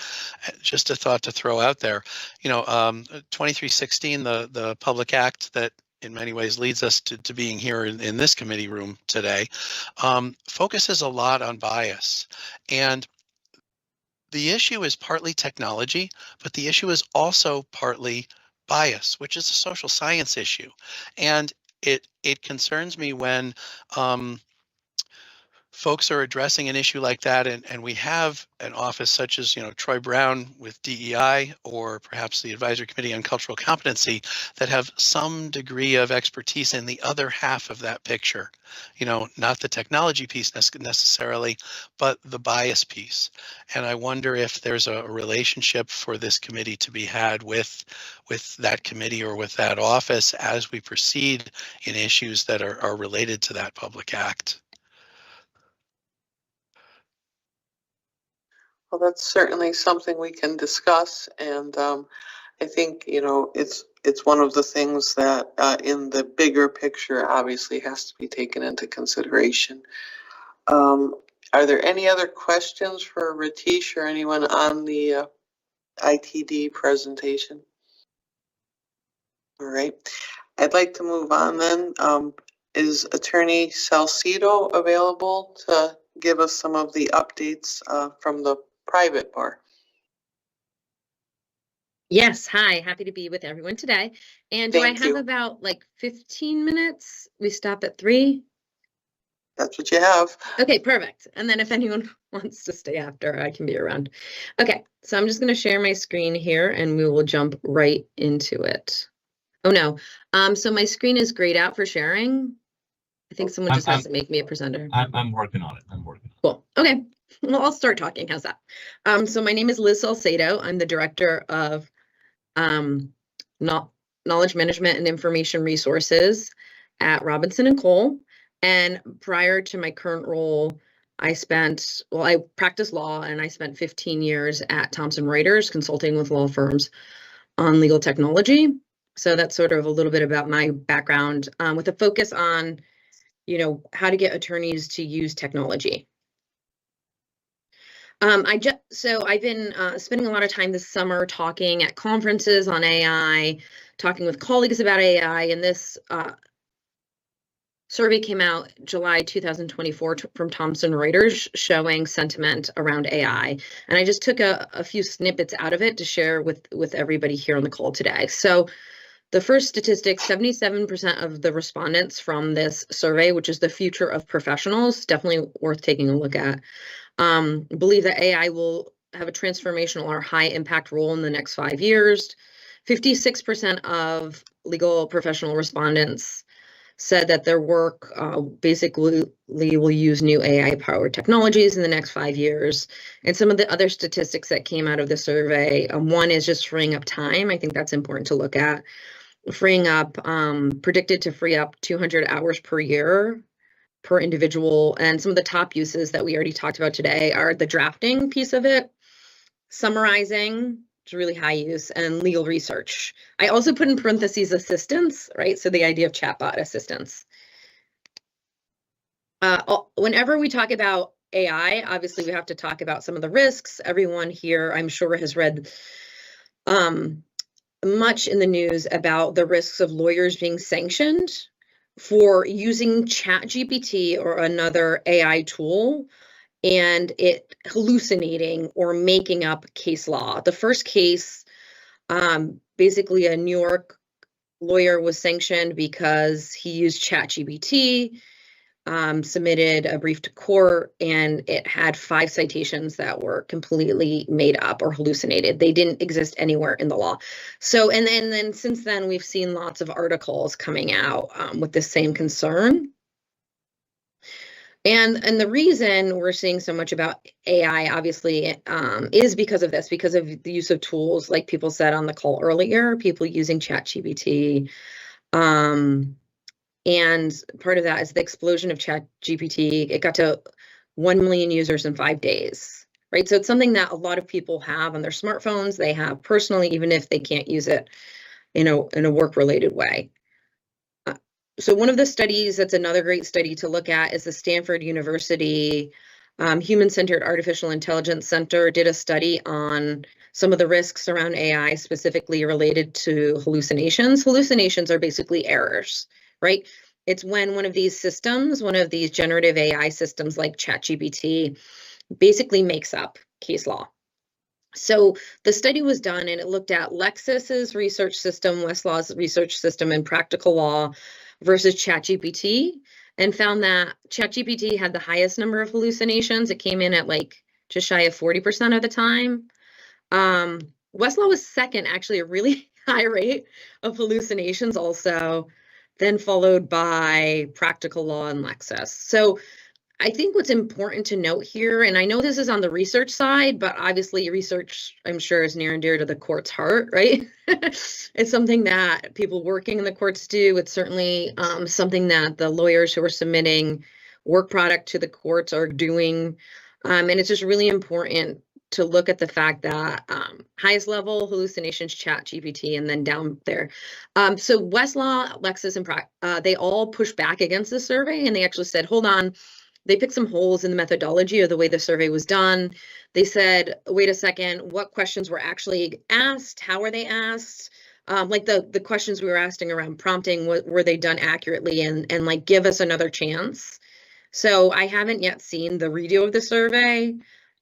just a thought to throw out there. 2316, the Public Act that in many ways leads us to being here in this committee room today, focuses a lot on bias. And the issue is partly technology, but the issue is also partly bias, which is a social science issue. And it concerns me when folks are addressing an issue like that, and we have an office such as Troy Brown with DEI, or perhaps the Advisory Committee on Cultural Competency, that have some degree of expertise in the other half of that picture. Not the technology piece necessarily, but the bias piece. And I wonder if there's a relationship for this committee to be had with that committee or with that office as we proceed in issues that are related to that Public Act. Well, that's certainly something we can discuss, and I think it's one of the things that in the bigger picture obviously has to be taken into consideration. Are there any other questions for Ratish or anyone on the ITD presentation? All right, I'd like to move on then. Is Attorney Salcido available to give us some of the updates from the private bar? Yes, hi, happy to be with everyone today. And do I have about like 15 minutes? We stop at 3? That's what you have. Okay, perfect. And then if anyone wants to stay after, I can be around. Okay, so I'm just going to share my screen here and we will jump right into it. Oh no, so my screen is grayed out for sharing. I think someone just has to make me a presenter. I'm working on it. Cool. Okay. Well, I'll start talking. How's that? So my name is Liz Salcedo. I'm the director of Knowledge Management and Information Resources at Robinson & Cole. And prior to my current role, I practiced law and I spent 15 years at Thomson Reuters consulting with law firms on legal technology. So that's sort of a little bit about my background with a focus on, how to get attorneys to use technology. So I've been spending a lot of time this summer talking at conferences on AI, talking with colleagues about AI, and this survey came out July 2024 from Thomson Reuters showing sentiment around AI. And I just took a few snippets out of it to share with everybody here on the call today. So the first statistic, 77% of the respondents from this survey, which is the future of professionals, definitely worth taking a look at, believe that AI will have a transformational or high impact role in the next 5 years. 56% of legal professional respondents said that their work basically will use new AI-powered technologies in the next 5 years. And some of the other statistics that came out of the survey, one is just freeing up time. I think that's important to look at. Freeing up, predicted to free up 200 hours per year per individual. And some of the top uses that we already talked about today are the drafting piece of it, summarizing, which is really high use, and legal research. I also put in parentheses assistance, right? So the idea of chatbot assistance. Whenever we talk about AI, obviously we have to talk about some of the risks. Everyone here, I'm sure, has read much in the news about the risks of lawyers being sanctioned for using ChatGPT or another AI tool and it hallucinating or making up case law. The first case, basically a New York lawyer was sanctioned because he used ChatGPT, submitted a brief to court, and it had 5 citations that were completely made up or hallucinated. They didn't exist anywhere in the law. So, and then since then, we've seen lots of articles coming out with the same concern. And the reason we're seeing so much about AI, obviously, is because of this, because of the use of tools, like people said on the call earlier, people using ChatGPT. And part of that is the explosion of ChatGPT. It got to 1 million users in 5 days, right? So it's something that a lot of people have on their smartphones. They have personally, even if they can't use it in a work-related way. So one of the studies that's another great study to look at is the Stanford University Human-Centered Artificial Intelligence Center did a study on some of the risks around AI, specifically related to hallucinations. Hallucinations are basically errors, right? It's when one of these systems, one of these generative AI systems like ChatGPT, basically makes up case law. So the study was done and it looked at Lexis's research system, Westlaw's research system, and practical law versus ChatGPT, and found that ChatGPT had the highest number of hallucinations. It came in at like just shy of 40% of the time. Westlaw was second, actually, a really high rate of hallucinations also, then followed by practical law and Lexis. So I think what's important to note here, and I know this is on the research side, but obviously research, I'm sure, is near and dear to the court's heart, right? It's something that people working in the courts do. It's certainly something that the lawyers who are submitting work product to the courts are doing. And it's just really important to look at the fact that highest level hallucinations, ChatGPT, and then down there. So Westlaw, Lexis, and they all pushed back against the survey, and they actually said, hold on. They picked some holes in the methodology or the way the survey was done. They said, wait a second, what questions were actually asked? How were they asked? Like the questions we were asking around prompting, were they done accurately, and like give us another chance? So I haven't yet seen the redo of the survey.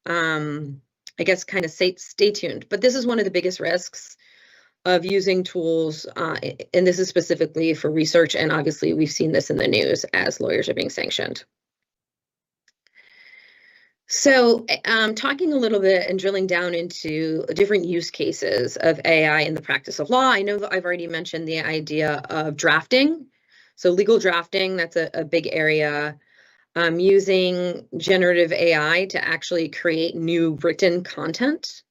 I guess kind of stay tuned. But this is one of the biggest risks of using tools, and this is specifically for research. And obviously we've seen this in the news as lawyers are being sanctioned. So talking a little bit and drilling down into different use cases of AI in the practice of law, I know that I've already mentioned the idea of drafting. So legal drafting, that's a big area. Using generative AI to actually create new written content.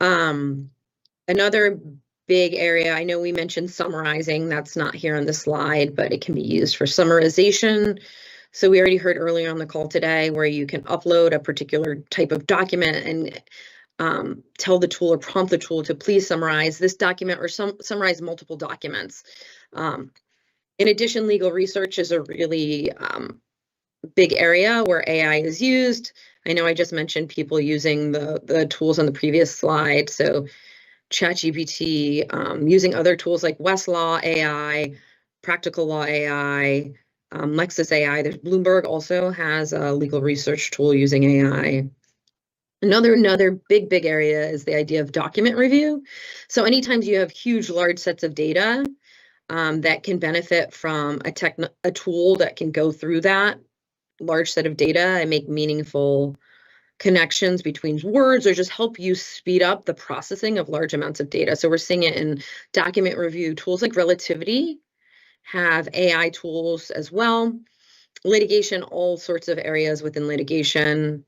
Another big area, I know we mentioned summarizing, that's not here on the slide, but it can be used for summarization. So we already heard earlier on the call today where you can upload a particular type of document and tell the tool or prompt the tool to please summarize this document or summarize multiple documents. In addition, legal research is a really big area where AI is used. I know I just mentioned people using the tools on the previous slide. So ChatGPT, using other tools like Westlaw AI, Practical Law AI, Lexis AI. There's Bloomberg also has a legal research tool using AI. Another big area is the idea of document review. So anytime you have huge, large sets of data that can benefit from a tool that can go through that large set of data and make meaningful connections between words or just help you speed up the processing of large amounts of data. So we're seeing it in document review. Tools like Relativity have AI tools as well. Litigation, all sorts of areas within litigation,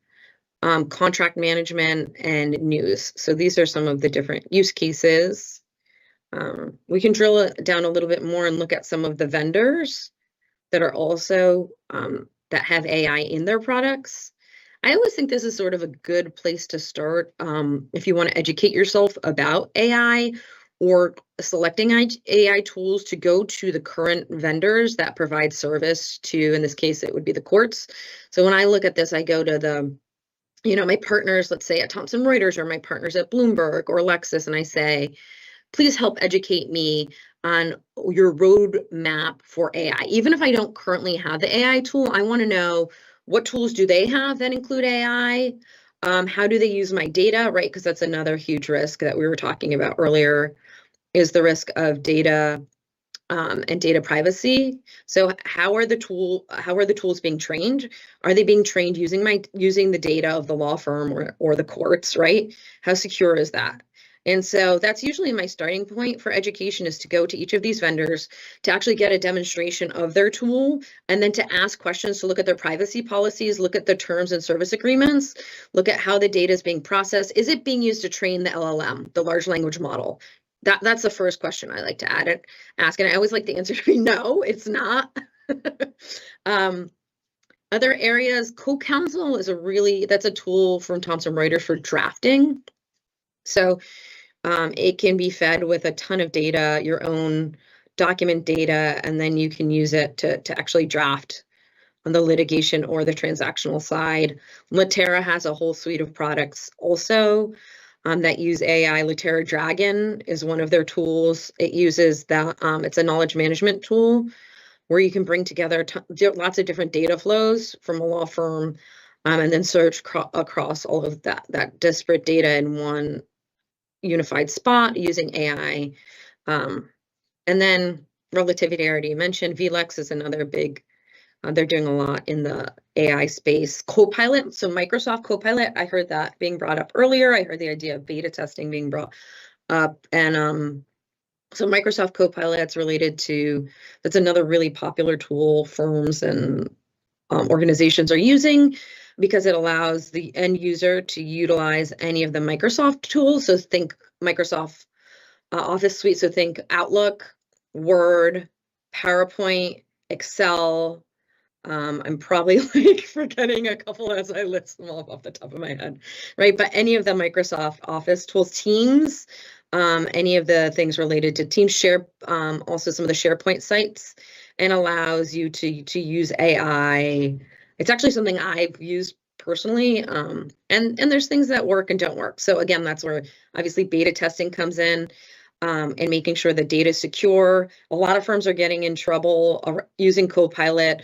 contract management, and news. So these are some of the different use cases. We can drill down a little bit more and look at some of the vendors that are also that have AI in their products. I always think this is sort of a good place to start if you want to educate yourself about AI or selecting AI tools, to go to the current vendors that provide service to, in this case, it would be the courts. So when I look at this, I go to my partners, let's say at Thomson Reuters, or my partners at Bloomberg or Lexis, and I say, please help educate me on your roadmap for AI. Even if I don't currently have the AI tool, I want to know what tools do they have that include AI? How do they use my data, right? Because that's another huge risk that we were talking about earlier, is the risk of data and data privacy. So how are the tools being trained? Are they being trained using the data of the law firm or the courts, right? How secure is that? And so that's usually my starting point for education, is to go to each of these vendors to actually get a demonstration of their tool, and then to ask questions, to look at their privacy policies, look at the terms and service agreements, look at how the data is being processed. Is it being used to train the LLM, the large language model? That's the first question I like to ask. And I always like the answer to be no, it's not. Other areas, CoCounsel is that's a tool from Thomson Reuters for drafting. So it can be fed with a ton of data, your own document data, and then you can use it to actually draft on the litigation or the transactional side. Latera has a whole suite of products also that use AI. Latera Dragon is one of their tools. It uses it's a knowledge management tool where you can bring together lots of different data flows from a law firm and then search across all of that disparate data in one unified spot using AI. And then Relativity, I already mentioned. VLEX is another big, they're doing a lot in the AI space. Copilot, so Microsoft Copilot, I heard that being brought up earlier. I heard the idea of beta testing being brought up. And so Microsoft Copilot's related to, that's another really popular tool firms and organizations are using, because it allows the end user to utilize any of the Microsoft tools. So think Microsoft Office Suite. So think Outlook, Word, PowerPoint, Excel. I'm probably forgetting a couple as I list them off the top of my head, right? But any of the Microsoft Office tools, Teams, any of the things related to Teams, Share, also some of the SharePoint sites, and allows you to use AI. It's actually something I've used personally, and there's things that work and don't work. So again, that's where obviously beta testing comes in, and making sure the data is secure. A lot of firms are getting in trouble using Copilot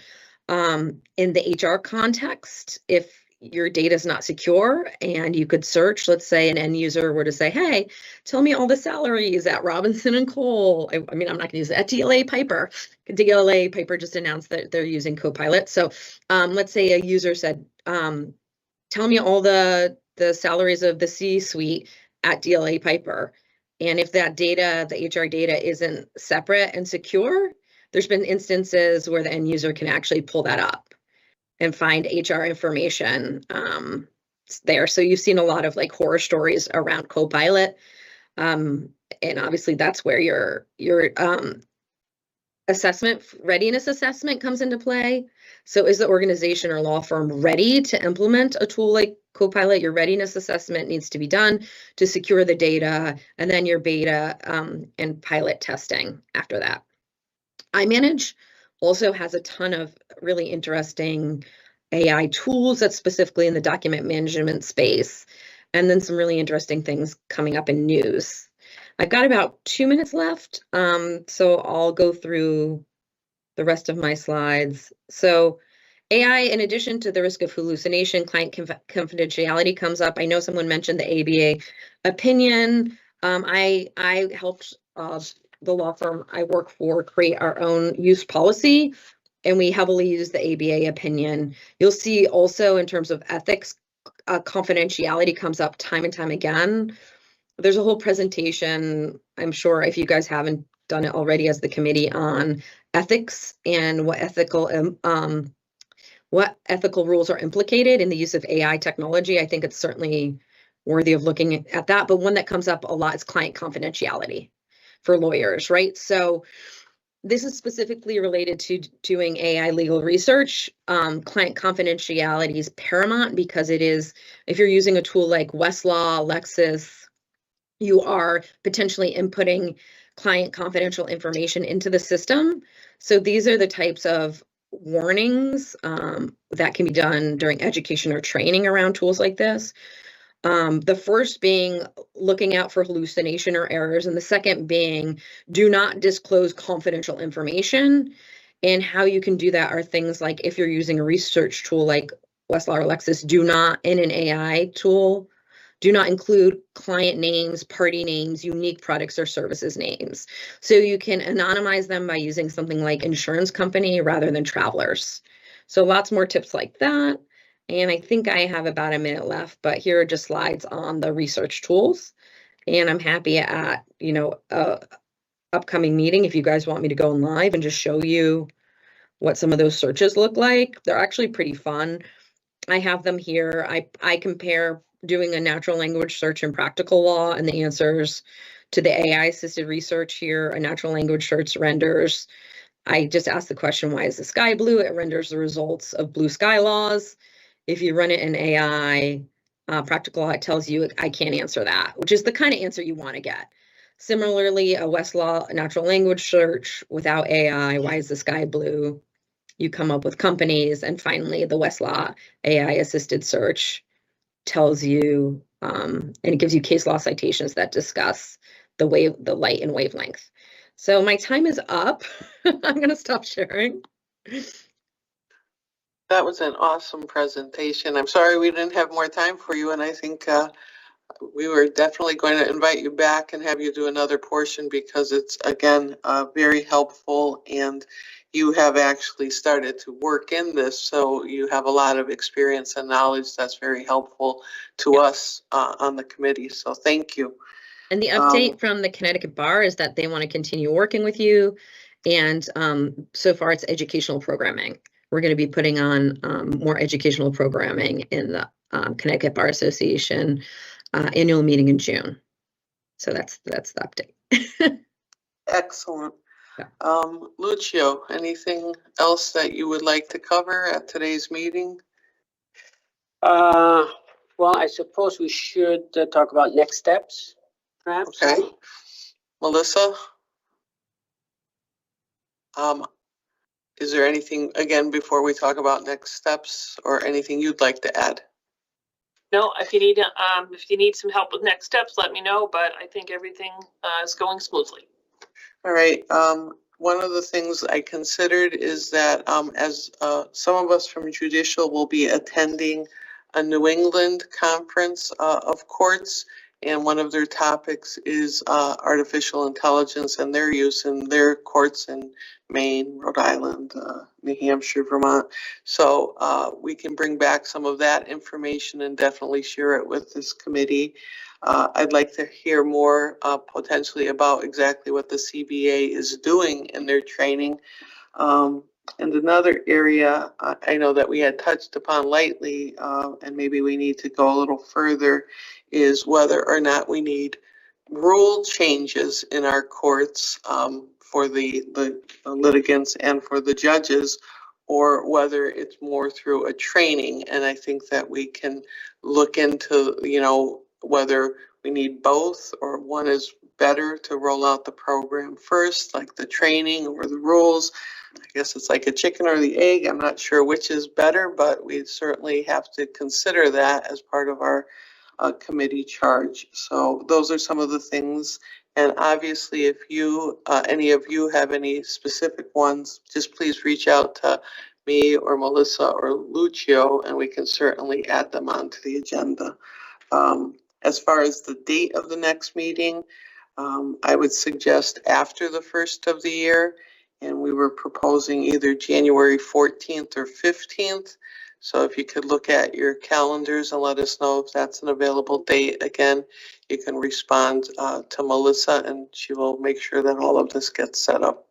in the HR context if your data is not secure, and you could search, let's say an end user were to say, hey, tell me all the salaries at Robinson and Cole. I mean, I'm not going to use it, at DLA Piper. DLA Piper just announced that they're using Copilot. So let's say a user said, tell me all the salaries of the C-suite at DLA Piper. And if that data, the HR data, isn't separate and secure, there's been instances where the end user can actually pull that up and find HR information there. So you've seen a lot of like horror stories around Copilot. And obviously that's where your readiness assessment comes into play. So is the organization or law firm ready to implement a tool like Copilot? Your readiness assessment needs to be done to secure the data, and then your beta and pilot testing after that. iManage also has a ton of really interesting AI tools that's specifically in the document management space, and then some really interesting things coming up in news. I've got about 2 minutes left, so I'll go through the rest of my slides. So AI, in addition to the risk of hallucination, client confidentiality comes up. I know someone mentioned the ABA opinion. I helped the law firm I work for create our own use policy, and we heavily use the ABA opinion. You'll see also in terms of ethics, confidentiality comes up time and time again. There's a whole presentation, I'm sure if you guys haven't done it already as the committee, on ethics and what ethical rules are implicated in the use of AI technology. I think it's certainly worthy of looking at that. But one that comes up a lot is client confidentiality for lawyers, right? So this is specifically related to doing AI legal research. Client confidentiality is paramount because it is, if you're using a tool like Westlaw, Lexis, you are potentially inputting client confidential information into the system. So these are the types of warnings that can be done during education or training around tools like this. The first being looking out for hallucination or errors, and the second being do not disclose confidential information. And how you can do that are things like, if you're using a research tool like Westlaw or Lexis, do not, in an AI tool, do not include client names, party names, unique products or services names. So you can anonymize them by using something like insurance company rather than travelers. So lots more tips like that. And I think I have about a minute left, but here are just slides on the research tools. And I'm happy at, upcoming meeting, if you guys want me to go live and just show you what some of those searches look like. They're actually pretty fun. I have them here. I compare doing a natural language search in practical law and the answers to the AI assisted research here. A natural language search renders, I just ask the question, why is the sky blue? It renders the results of blue sky laws. If you run it in AI, practical law, it tells you, I can't answer that, which is the kind of answer you want to get. Similarly, a Westlaw natural language search without AI, why is the sky blue? You come up with companies. And finally, the Westlaw AI assisted search tells you, and it gives you case law citations that discuss the light and wavelength. So my time is up. I'm going to stop sharing. That was an awesome presentation. I'm sorry we didn't have more time for you, and I think we were definitely going to invite you back and have you do another portion because it's, again, very helpful, and you have actually started to work in this, so you have a lot of experience and knowledge that's very helpful to us on the committee, so thank you. And the update from the Connecticut Bar is that they want to continue working with you, and so far it's educational programming. We're going to be putting on more educational programming in the Connecticut Bar Association annual meeting in June. So that's the update. Excellent. Lucio, anything else that you would like to cover at today's meeting? Well, I suppose we should talk about next steps, perhaps. Okay. Melissa? Is there anything, again, before we talk about next steps, or anything you'd like to add? No, if you need some help with next steps, let me know, but I think everything is going smoothly. All right. One of the things I considered is that as some of us from Judicial will be attending a New England conference of courts, and one of their topics is artificial intelligence and their use in their courts in Maine, Rhode Island, New Hampshire, Vermont. So we can bring back some of that information and definitely share it with this committee. I'd like to hear more potentially about exactly what the CBA is doing in their training. And another area I know that we had touched upon lightly, and maybe we need to go a little further, is whether or not we need rule changes in our courts for the litigants and for the judges, or whether it's more through a training. And I think that we can look into, you know, whether we need both or one is better to roll out the program first, like the training or the rules. I guess it's like a chicken or the egg. I'm not sure which is better, but we certainly have to consider that as part of our committee charge. So those are some of the things. And obviously, if you, any of you have any specific ones, just please reach out to me or Melissa or Lucio, and we can certainly add them onto the agenda. As far as the date of the next meeting, I would suggest after the first of the year, and we were proposing either January 14th or 15th. So if you could look at your calendars and let us know if that's an available date. Again, you can respond to Melissa and she will make sure that all of this gets set up.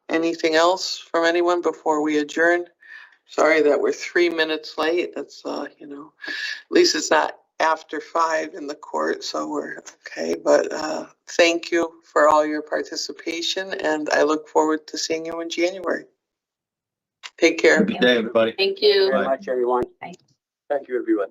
Anything else from anyone before we adjourn? Sorry that we're 3 minutes late. That's, you know, at least it's not after 5 in the court, so we're okay. But thank you for all your participation, and I look forward to seeing you in January. Take care. Good day, everybody. Thank you. Very much, everyone. Thank you, everyone.